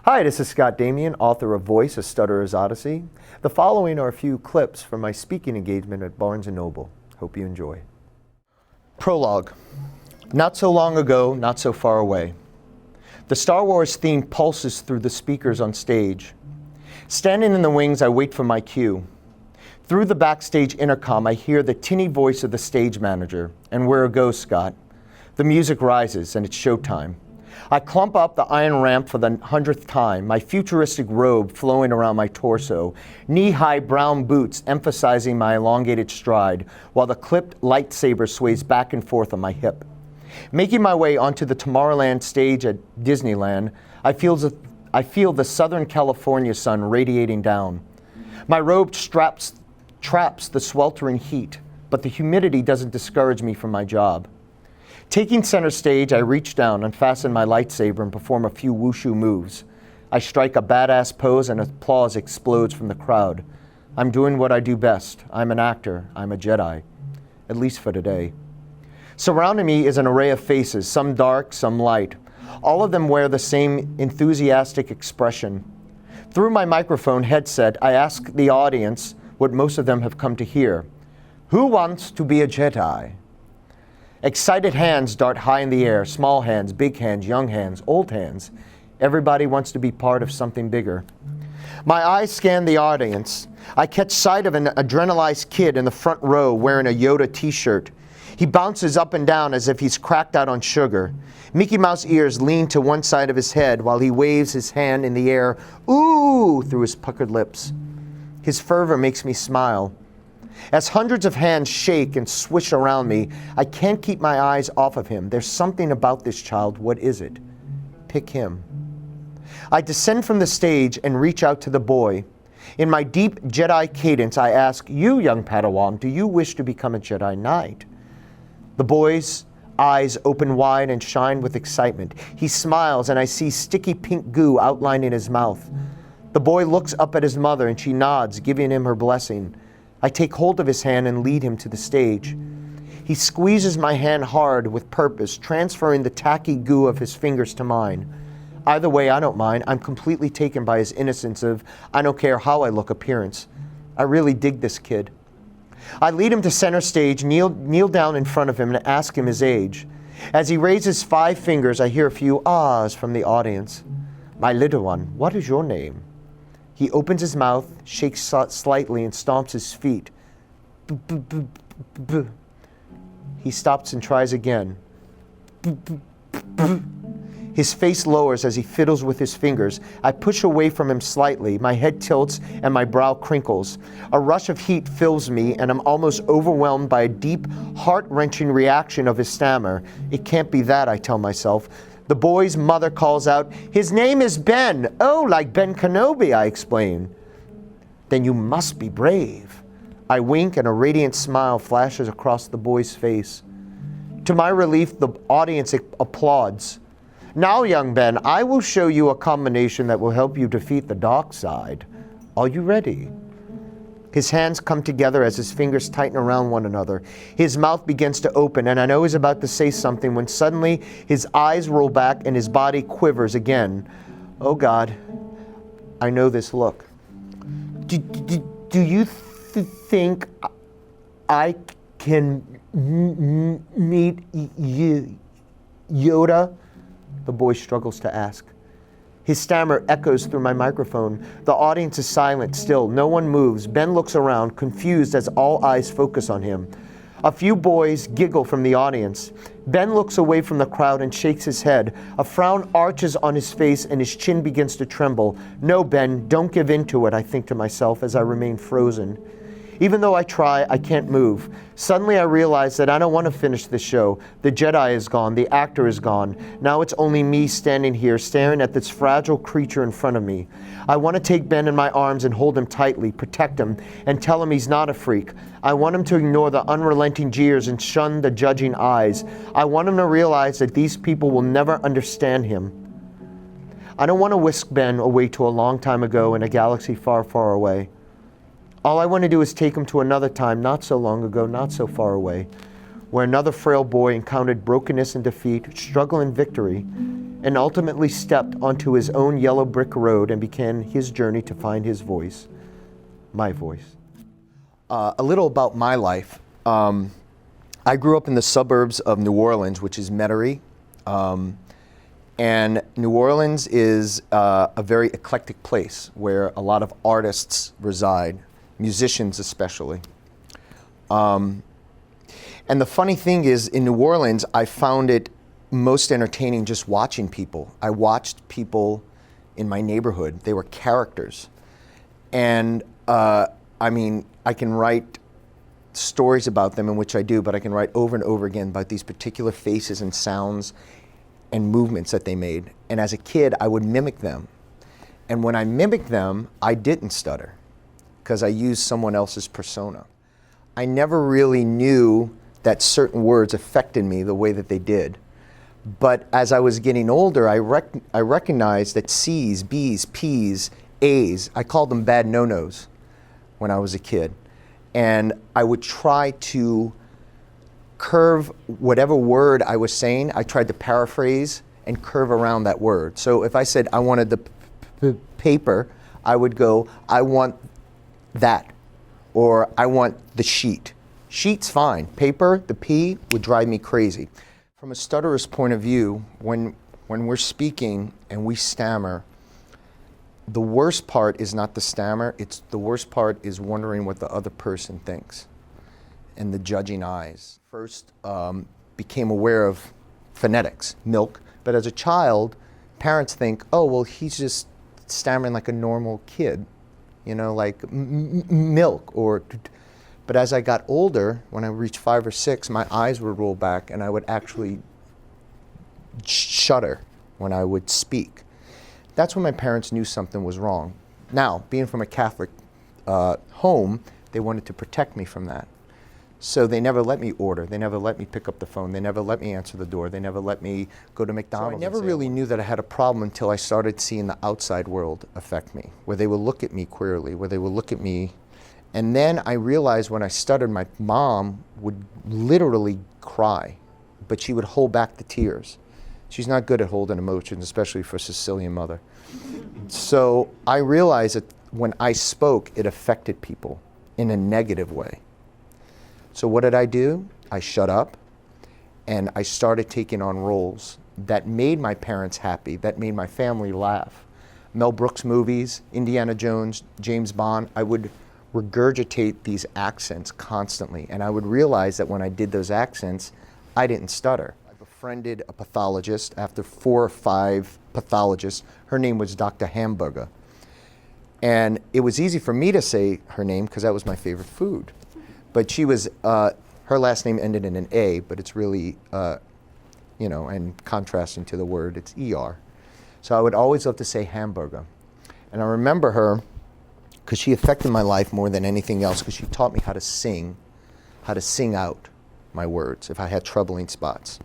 Hi, this is Scott Damian, author of Voice, A Stutterer's Odyssey. The following are a few clips from my speaking engagement at Barnes & Noble. Hope you enjoy. Prologue. Not so long ago, not so far away. The Star Wars theme pulses through the speakers on stage. Standing in the wings, I wait for my cue. Through the backstage intercom, I hear the tinny voice of the stage manager. And where goes, Scott? The music rises, and it's showtime. I clump up the iron ramp for the 100th time, my futuristic robe flowing around my torso, knee-high brown boots emphasizing my elongated stride, while the clipped lightsaber sways back and forth on my hip. Making my way onto the Tomorrowland stage at Disneyland, I feel the Southern California sun radiating down. My robe traps the sweltering heat, but the humidity doesn't discourage me from my job. Taking center stage, I reach down, unfasten my lightsaber, and perform a few wushu moves. I strike a badass pose and applause explodes from the crowd. I'm doing what I do best. I'm an actor. I'm a Jedi. At least for today. Surrounding me is an array of faces, some dark, some light. All of them wear the same enthusiastic expression. Through my microphone headset, I ask the audience what most of them have come to hear. Who wants to be a Jedi? Excited hands dart high in the air, small hands, big hands, young hands, old hands. Everybody wants to be part of something bigger. My eyes scan the audience. I catch sight of an adrenalized kid in the front row wearing a Yoda t-shirt. He bounces up and down as if he's cracked out on sugar. Mickey Mouse ears lean to one side of his head while he waves his hand in the air, ooh, through his puckered lips. His fervor makes me smile. As hundreds of hands shake and swish around me, I can't keep my eyes off of him. There's something about this child. What is it? Pick him. I descend from the stage and reach out to the boy. In my deep Jedi cadence, I ask, you, young Padawan, do you wish to become a Jedi Knight? The boy's eyes open wide and shine with excitement. He smiles, and I see sticky pink goo outlining his mouth. The boy looks up at his mother, and she nods, giving him her blessing. I take hold of his hand and lead him to the stage. He squeezes my hand hard with purpose, transferring the tacky goo of his fingers to mine. Either way, I don't mind. I'm completely taken by his innocence of, I don't care how I look appearance. I really dig this kid. I lead him to center stage, kneel down in front of him and ask him his age. As he raises 5 fingers, I hear a few ahs from the audience. My little one, what is your name? He opens his mouth, shakes slightly, and stomps his feet. B-b-b-b-b. He stops and tries again. B-b-b-b. His face lowers as he fiddles with his fingers. I push away from him slightly. My head tilts and my brow crinkles. A rush of heat fills me, and I'm almost overwhelmed by a deep, heart-wrenching reaction of his stammer. It can't be that, I tell myself. The boy's mother calls out, his name is Ben. Oh, like Ben Kenobi, I explain. Then you must be brave. I wink and a radiant smile flashes across the boy's face. To my relief, the audience applauds. Now, young Ben, I will show you a combination that will help you defeat the dark side. Are you ready? His hands come together as his fingers tighten around one another. His mouth begins to open, and I know he's about to say something when suddenly his eyes roll back and his body quivers again. Oh God, I know this look. Do you think I can meet Yoda? The boy struggles to ask. His stammer echoes through my microphone. The audience is silent still. No one moves. Ben looks around, confused as all eyes focus on him. A few boys giggle from the audience. Ben looks away from the crowd and shakes his head. A frown arches on his face and his chin begins to tremble. No, Ben, don't give in to it, I think to myself as I remain frozen. Even though I try, I can't move. Suddenly I realize that I don't want to finish the show. The Jedi is gone. The actor is gone. Now it's only me standing here, staring at this fragile creature in front of me. I want to take Ben in my arms and hold him tightly, protect him, and tell him he's not a freak. I want him to ignore the unrelenting jeers and shun the judging eyes. I want him to realize that these people will never understand him. I don't want to whisk Ben away to a long time ago in a galaxy far, far away. All I want to do is take him to another time, not so long ago, not so far away, where another frail boy encountered brokenness and defeat, struggle and victory, and ultimately stepped onto his own yellow brick road and began his journey to find his voice, my voice. A little about my life. I grew up in the suburbs of New Orleans, which is Metairie. And New Orleans is a very eclectic place where a lot of artists reside, musicians especially. And the funny thing is, in New Orleans, I found it most entertaining just watching people. I watched people in my neighborhood. They were characters. And I mean, I can write stories about them, in which I do, but I can write over and over again about these particular faces and sounds and movements that they made. And as a kid, I would mimic them. And when I mimicked them, I didn't stutter because I used someone else's persona. I never really knew that certain words affected me the way that they did. But as I was getting older, I recognized that C's, B's, P's, A's, I called them bad no-nos when I was a kid. And I would try to curve whatever word I was saying. I tried to paraphrase and curve around that word. So if I said I wanted the paper, I would go, I want that, or I want the sheet. Sheet's fine. Paper, the P, would drive me crazy. From a stutterer's point of view, when we're speaking and we stammer, the worst part is not the stammer, the worst part is wondering what the other person thinks and the judging eyes. First became aware of phonetics, milk, but as a child, parents think, oh, well, he's just stammering like a normal kid, you know, like milk. But as I got older, when I reached 5 or 6, my eyes would roll back and I would actually shudder when I would speak. That's when my parents knew something was wrong. Now, being from a Catholic home, they wanted to protect me from that. So they never let me order. They never let me pick up the phone. They never let me answer the door. They never let me go to McDonald's. So I never really knew that I had a problem until I started seeing the outside world affect me, where they would look at me queerly, where they would look at me. And then I realized when I stuttered, my mom would literally cry, but she would hold back the tears. She's not good at holding emotions, especially for a Sicilian mother. So I realized that when I spoke, it affected people in a negative way. So what did I do? I shut up and I started taking on roles that made my parents happy, that made my family laugh. Mel Brooks movies, Indiana Jones, James Bond, I would regurgitate these accents constantly. And I would realize that when I did those accents, I didn't stutter. I befriended a pathologist after 4 or 5 pathologists. Her name was Dr. Hamburger. And it was easy for me to say her name because that was my favorite food. But she was, her last name ended in an A, but it's really, you know, and contrasting to the word, it's ER. So I would always love to say hamburger. And I remember her because she affected my life more than anything else because she taught me how to sing out my words if I had troubling spots.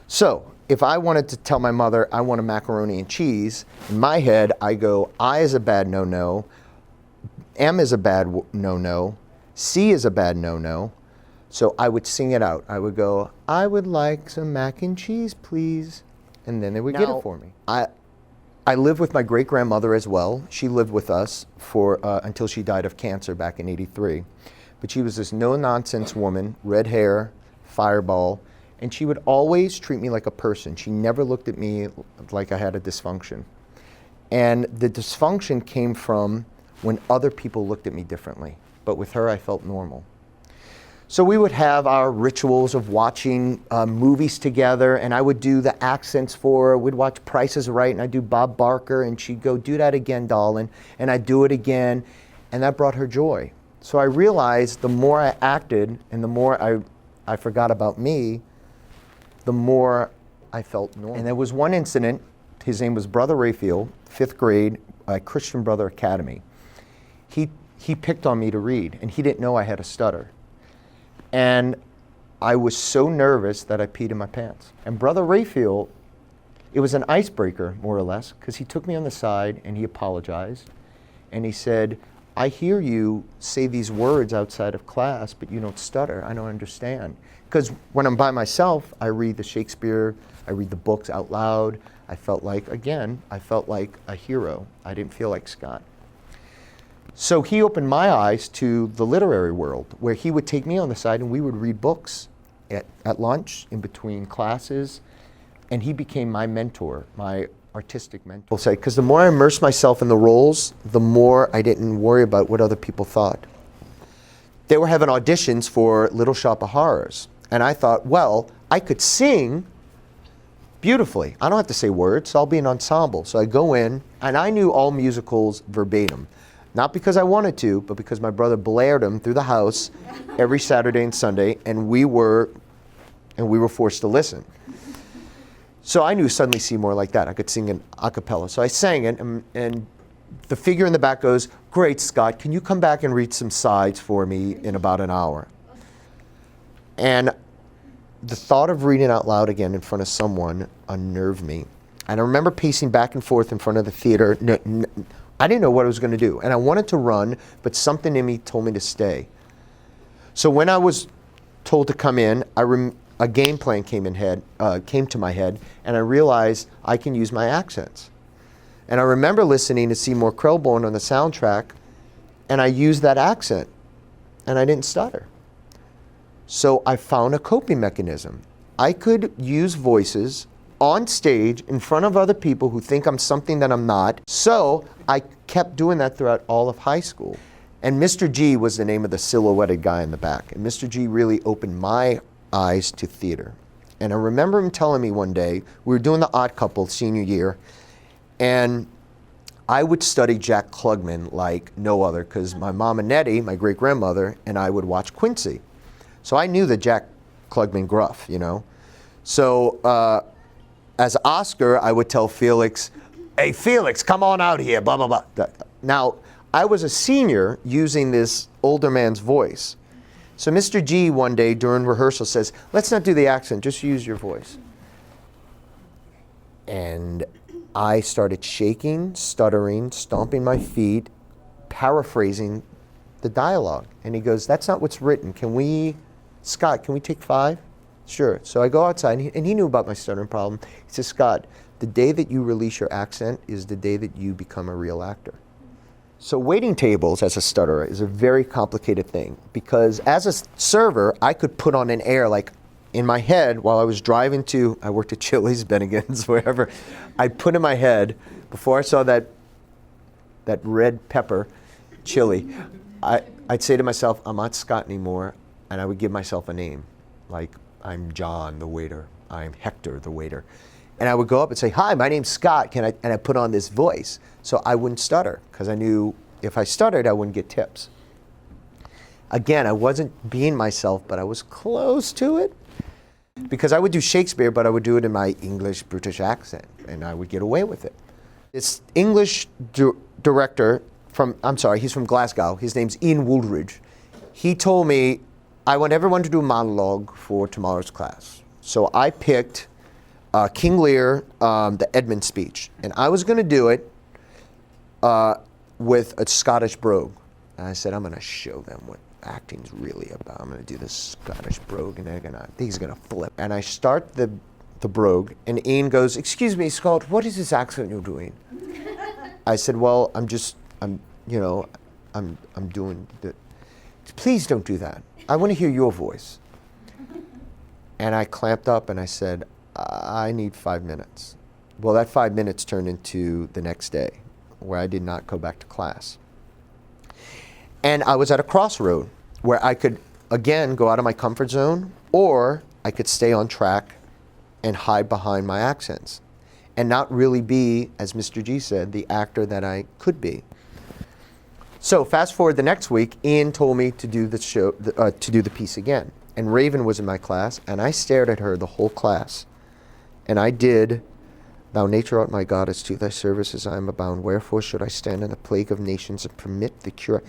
So if I wanted to tell my mother I want a macaroni and cheese, in my head I go, I is a bad no-no, M is a bad no-no, C is a bad no-no. So I would sing it out. I would go, I would like some mac and cheese, please. And then they would get it for me. I lived with my great-grandmother as well. She lived with us for until she died of cancer back in '83. But she was this no-nonsense woman, red hair, fireball, and she would always treat me like a person. She never looked at me like I had a dysfunction. And the dysfunction came from when other people looked at me differently. But with her, I felt normal. So we would have our rituals of watching movies together, and I would do the accents for her. We'd watch Price is Right, and I'd do Bob Barker, and she'd go, do that again, darling, and I'd do it again, and that brought her joy. So I realized the more I acted and the more I forgot about me, the more I felt normal. And there was one incident, his name was Brother Raphael, 5th grade, Christian Brother Academy. He picked on me to read, and he didn't know I had a stutter. And I was so nervous that I peed in my pants. And Brother Raphael, it was an icebreaker, more or less, because he took me on the side and he apologized. And he said, I hear you say these words outside of class, but you don't stutter. I don't understand. Because when I'm by myself, I read the Shakespeare, I read the books out loud. I felt like, again, I felt like a hero. I didn't feel like Scott. So he opened my eyes to the literary world, where he would take me on the side and we would read books at lunch, in between classes, and he became my mentor, my artistic mentor. I'll say, because the more I immersed myself in the roles, the more I didn't worry about what other people thought. They were having auditions for Little Shop of Horrors, and I thought, well, I could sing beautifully. I don't have to say words, so I'll be an ensemble. So I go in, and I knew all musicals verbatim. Not because I wanted to, but because my brother blared them through the house every Saturday and Sunday, and we were forced to listen. So I knew Suddenly Seymour like that. I could sing an a cappella. So I sang it, and the figure in the back goes, "Great, Scott, can you come back and read some sides for me in about an hour?" And the thought of reading out loud again in front of someone unnerved me. And I remember pacing back and forth in front of the theater. I didn't know what I was going to do, and I wanted to run, but something in me told me to stay. So when I was told to come in, a game plan came to my head, and I realized I can use my accents. And I remember listening to Seymour Krelborn on the soundtrack, and I used that accent, and I didn't stutter. So I found a coping mechanism. I could use voices on stage in front of other people who think I'm something that I'm not. So I kept doing that throughout all of high school. And Mr. G was the name of the silhouetted guy in the back. And Mr. G really opened my eyes to theater. And I remember him telling me one day, we were doing The Odd Couple senior year, and I would study Jack Klugman like no other, because my mom and Nettie, my great-grandmother, and I would watch Quincy. So I knew the Jack Klugman gruff, you know. So as Oscar, I would tell Felix, "Hey, Felix, come on out here, blah, blah, blah." Now, I was a senior using this older man's voice. So Mr. G one day during rehearsal says, "Let's not do the accent, just use your voice." And I started shaking, stuttering, stomping my feet, paraphrasing the dialogue. And he goes, "That's not what's written. Scott, can we take 5? Sure. So I go outside, and he knew about my stuttering problem. He says, "Scott, the day that you release your accent is the day that you become a real actor." So waiting tables as a stutterer is a very complicated thing, because as a server, I could put on an air like in my head while I was driving I worked at Chili's, Bennigan's, wherever. I'd put in my head, before I saw that red pepper chili, I'd say to myself, "I'm not Scott anymore," and I would give myself a name, like, "I'm John, the waiter. I'm Hector, the waiter." And I would go up and say, "Hi, my name's Scott. And I put on this voice. So I wouldn't stutter, because I knew if I stuttered, I wouldn't get tips. Again, I wasn't being myself, but I was close to it. Because I would do Shakespeare, but I would do it in my English British accent, and I would get away with it. This English director he's from Glasgow. His name's Ian Wooldridge. He told me, "I want everyone to do a monologue for tomorrow's class." So I picked King Lear, the Edmund speech. And I was going to do it with a Scottish brogue. And I said, I'm going to show them what acting's really about. I'm going to do this Scottish brogue, and he's going to flip. And I start the brogue, and Ian goes, "Excuse me, Scott, what is this accent you're doing?" I said, "Well, I'm doing the..." "Please don't do that. I want to hear your voice." And I clamped up and I said, "I need 5 minutes." Well, that 5 minutes turned into the next day, where I did not go back to class. And I was at a crossroad where I could, again, go out of my comfort zone, or I could stay on track and hide behind my accents and not really be, as Mr. G said, the actor that I could be. So fast forward the next week, Ian told me to do the piece again. And Raven was in my class, and I stared at her the whole class. And I did, "Thou nature art my goddess, to thy services I am abound. Wherefore should I stand in the plague of nations and permit the cure?"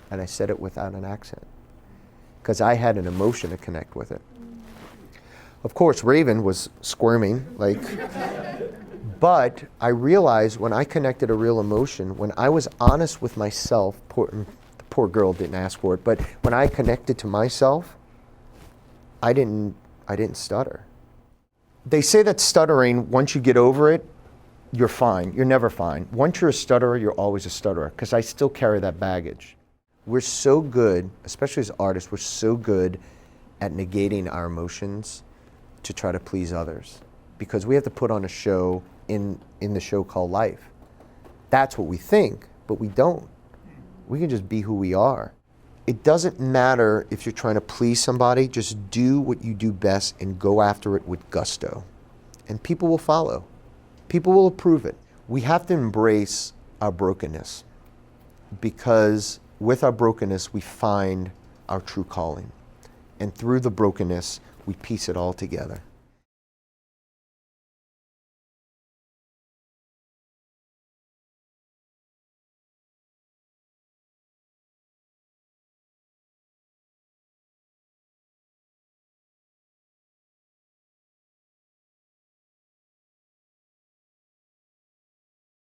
And I said it without an accent, because I had an emotion to connect with it. Of course, Raven was squirming, but I realized when I connected a real emotion, when I was honest with myself, poor girl didn't ask for it, but when I connected to myself, I didn't stutter. They say that stuttering, once you get over it, you're fine. You're never fine. Once you're a stutterer, you're always a stutterer, because I still carry that baggage. We're so good, especially as artists, we're so good at negating our emotions to try to please others, because we have to put on a show in the show called life. That's what we think, but we don't. We can just be who we are. It doesn't matter if you're trying to please somebody, just do what you do best and go after it with gusto. And people will follow. People will approve it. We have to embrace our brokenness, because with our brokenness, we find our true calling. And through the brokenness, we piece it all together.